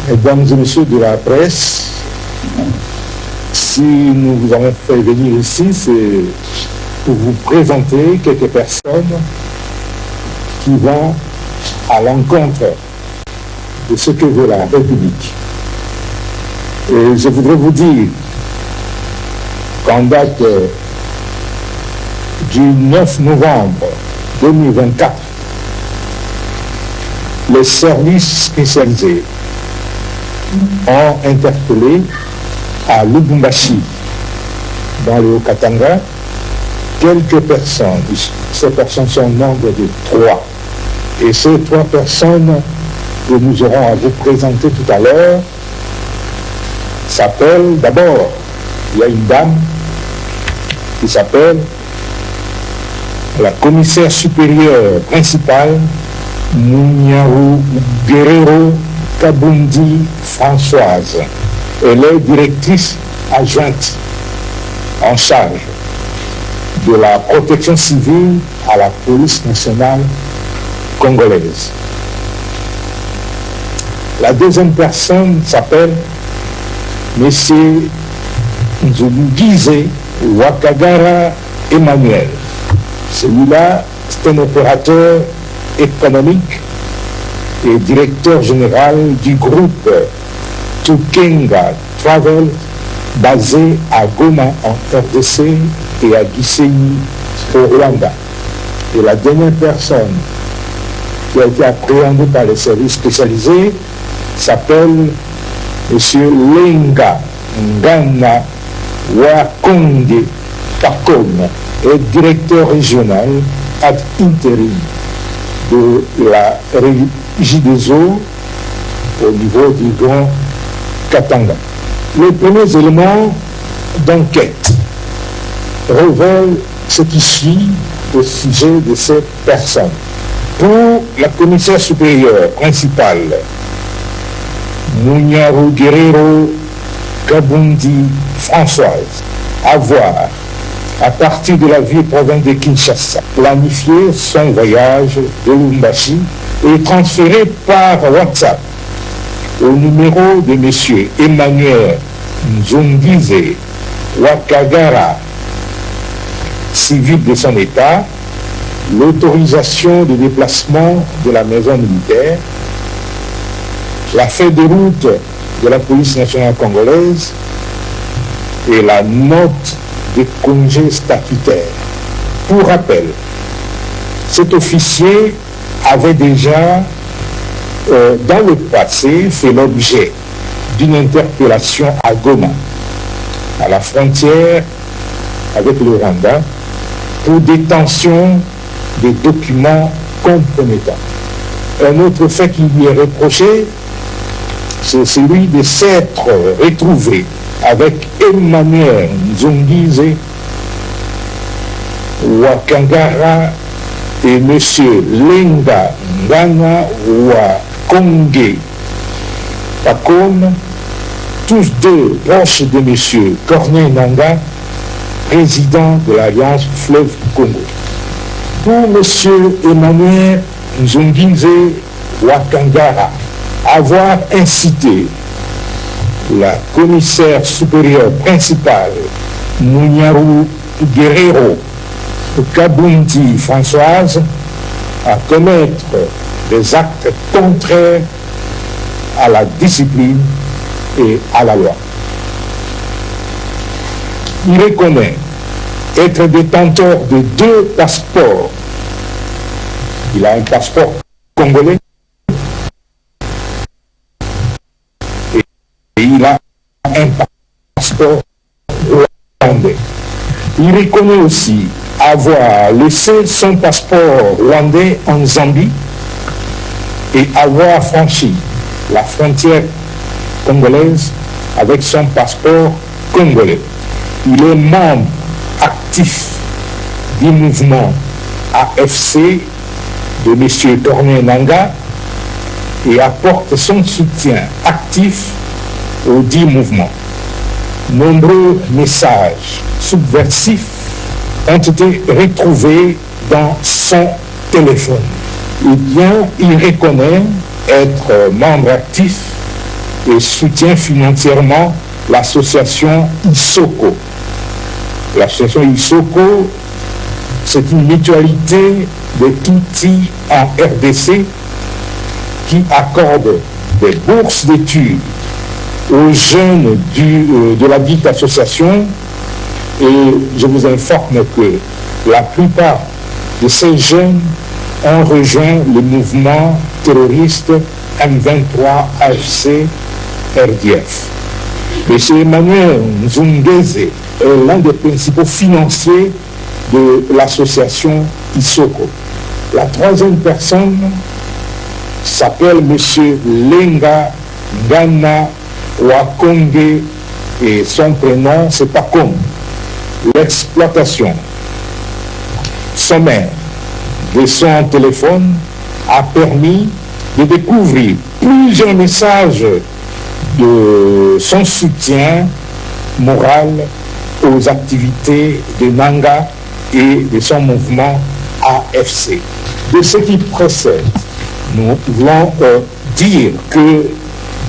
Mesdames et messieurs de la presse, si nous vous avons fait venir ici, c'est pour vous présenter quelques personnes qui vont à l'encontre de ce que veut la République. Et je voudrais vous dire qu'en date du 9 novembre 2024, les services spécialisés ont interpellé à Lubumbashi, dans le Haut-Katanga, quelques personnes. Ces personnes sont au nombre de 3. Et ces 3 personnes que nous aurons à vous présenter tout à l'heure s'appellent, d'abord, il y a une dame qui s'appelle la commissaire supérieure principale Munyaru Guerrero Kabundi Françoise. Elle est directrice adjointe en charge de la protection civile à la police nationale congolaise. La deuxième personne s'appelle M. Nzungize Wakagara Emmanuel. Celui-là, c'est un opérateur économique et directeur général du groupe Tukenga Travel basé à Goma en RDC et à Gisenyi au Rwanda. Et la dernière personne qui a été appréhendée par les services spécialisés s'appelle M. Lenga Ngana Wakonde Pakom, est directeur régional ad interim de la Régie des eaux au niveau du Grand Katanga. Les premiers éléments d'enquête révèlent ce qui suit au sujet de ces personnes. Pour la commissaire supérieure principale, Munyaru Guerrero Kabundi Françoise, avoir, à partir de la ville province de Kinshasa, planifié son voyage de Lubumbashi et transféré par WhatsApp au numéro de M. Emmanuel Nzungize Wakagara, civil de son État, l'autorisation de déplacement de la maison militaire, la feuille de route de la police nationale congolaise et la note de congé statutaire. Pour rappel, cet officier avait déjà dans le passé fait l'objet d'une interpellation à Goma, à la frontière avec le Rwanda, pour détention des documents compromettants. Un autre fait qui lui est reproché, c'est celui de s'être retrouvé avec Emmanuel Nzungize Wakangara et M. Lenga Ngana Wakonge Pakom, tous deux proches de M. Corneille Nangaa, président de l'Alliance Fleuve Congo. Pour M. Emmanuel Nzungize Wakangara, avoir incité la commissaire supérieure principale Munyaru Guerrero Kabundi Françoise à commettre des actes contraires à la discipline et à la loi. Il reconnaît être détenteur de 2 passeports. Il a un passeport congolais et il a un passeport rwandais. Il reconnaît aussi avoir laissé son passeport rwandais en Zambie et avoir franchi la frontière congolaise avec son passeport congolais. Il est membre actif du mouvement AFC de M. Corneille Nangaa et apporte son soutien actif au dit mouvement. Nombreux messages subversifs ont été retrouvés dans son téléphone. Eh bien, il reconnaît être membre actif et soutient financièrement l'association Isoko. L'association Isoko, c'est une mutualité de Tutsi en RDC qui accorde des bourses d'études aux jeunes de la dite association, et je vous informe que la plupart de ces jeunes ont rejoint le mouvement terroriste M23 AFC RDF. M. Emmanuel Nzungeze est l'un des principaux financiers de l'association Isoko. La troisième personne s'appelle M. Lenga Ngana Wakonge et son prénom c'est Pakom. L'exploitation sommaire de son téléphone a permis de découvrir plusieurs messages de son soutien moral aux activités de Nanga et de son mouvement AFC. De ce qui précède, nous voulons dire que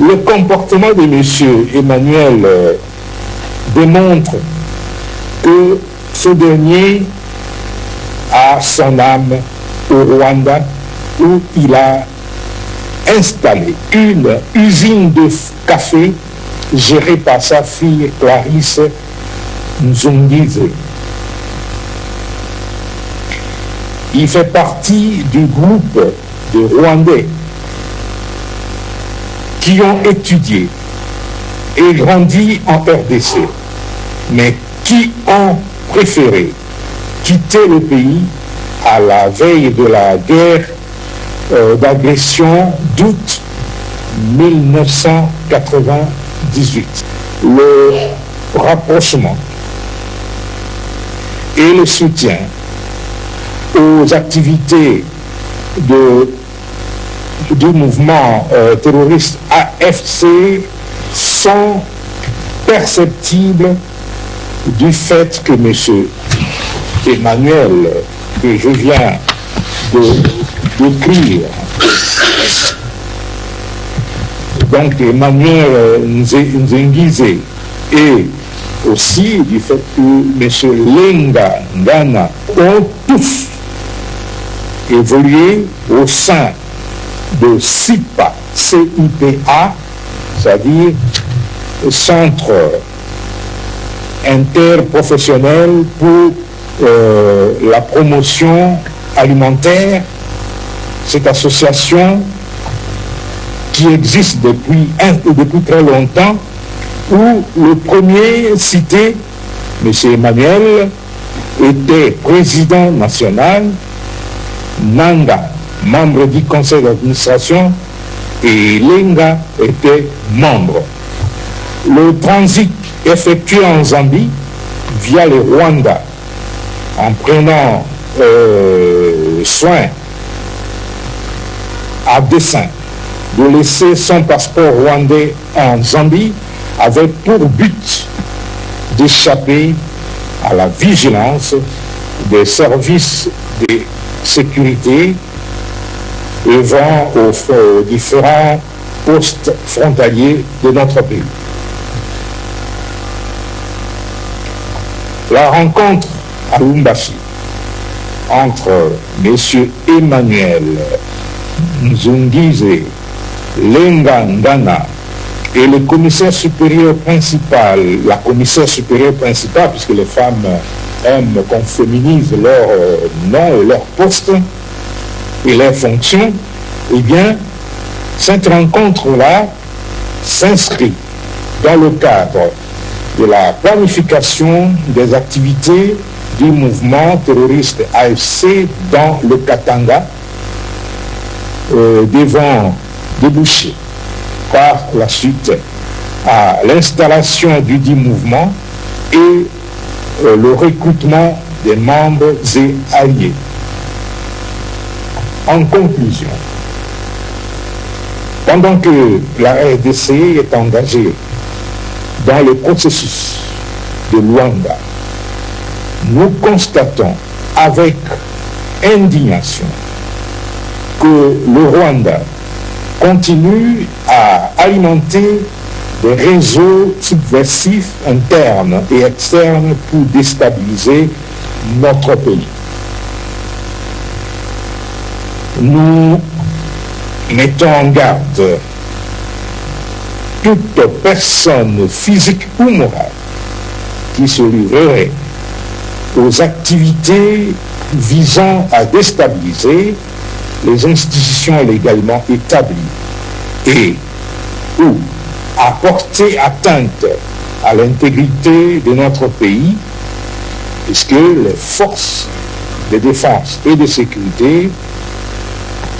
le comportement de M. Emmanuel démontre que ce dernier a son âme au Rwanda, où il a installé une usine de café gérée par sa fille Clarisse Nzungeze. Il fait partie du groupe de Rwandais qui ont étudié et grandi en RDC, mais qui ont préféré quitter le pays à la veille de la guerre d'agression d'août 1998. Le rapprochement et le soutien aux activités du mouvement terroriste AFC sont perceptibles du fait que M. Emmanuel, que je viens d'écrire, donc Emmanuel Nzungeze, et aussi du fait que M. Lenga Ngana ont tous évolué au sein de CIPA, CIPA, c'est-à-dire Centre interprofessionnel pour la promotion alimentaire. Cette association qui existe depuis très longtemps, où le premier cité, M. Emmanuel, était président national, Nanga, membre du conseil d'administration, et Lenga était membre. Le transit effectué en Zambie via le Rwanda, en prenant soin à dessein de laisser son passeport rwandais en Zambie, avait pour but d'échapper à la vigilance des services de sécurité œuvrant aux différents postes frontaliers de notre pays. La rencontre à Lubumbashi entre M. Emmanuel Nzungeze, Lenga Ngana et le commissaire supérieur principal, la commissaire supérieure principale, puisque les femmes aiment qu'on féminise leur nom et leur poste et leurs fonctions, eh bien, cette rencontre-là s'inscrit dans le cadre de la planification des activités du mouvement terroriste AFC dans le Katanga, devant déboucher par la suite à l'installation du dit mouvement et le recrutement des membres et alliés. En conclusion, pendant que la RDC est engagée dans le processus de Luanda, nous constatons avec indignation que le Rwanda continue à alimenter des réseaux subversifs internes et externes pour déstabiliser notre pays. Nous mettons en garde toute personne physique ou morale qui se livrerait aux activités visant à déstabiliser les institutions légalement établies et ou à porter atteinte à l'intégrité de notre pays, puisque les forces de défense et de sécurité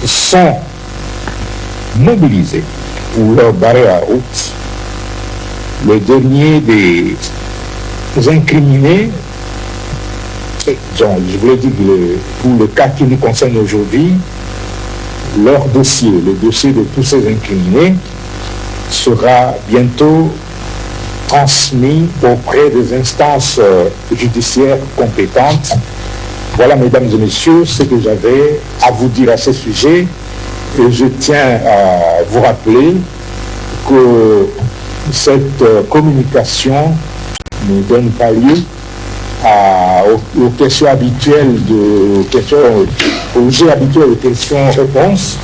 sont mobilisées pour leur barrer la route. Le dernier des incriminés, donc, je voulais dire que pour le cas qui nous concerne aujourd'hui, leur dossier, le dossier de tous ces incriminés, sera bientôt transmis auprès des instances judiciaires compétentes. Voilà, mesdames et messieurs, ce que j'avais à vous dire à ce sujet. Et je tiens à vous rappeler que cette communication ne donne pas lieu aux questions habituelles aux jeux habituels de questions-réponses,